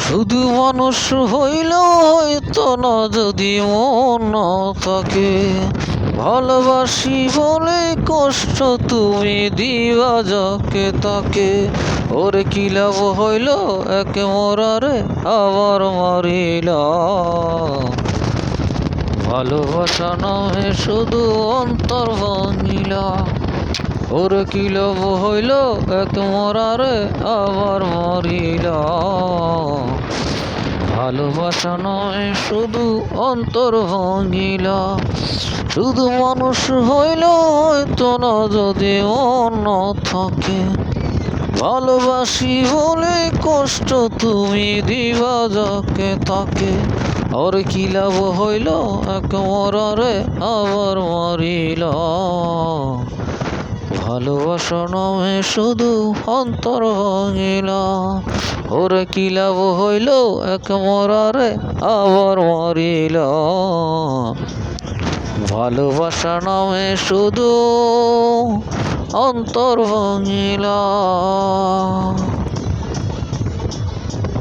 শুধু মানুষ হইলেও হয়তো না যদি মন না থাকে, ভালোবাসি বলে কষ্ট তুমি দিবা যাকে তাকে। ওরে কি লাভ হইল একে মরারে আবার মারিলা, ভালোবাসা নামে শুধু অন্তর ভাঙিলা। ওরে কি লাভ হইল এক মরারে আবার মরিলা, ভালোবাসা নয় শুধু অন্তর ভাঙিলা। শুধু মানুষ হইল হয়তো না যদি মন না থাকে, ভালোবাসি বলে কষ্ট তুমি দিবা যাকে তাকে। ওর কি লাভ হইল এক মরারে আবার মরিলা, ভালোবাসা নামে শুধু অন্তর ভাঙিলা। ওরে কি লাভ হইল এক মরারে আবার মরিলা, ভালোবাসা নামে শুধু অন্তর ভাঙিলা।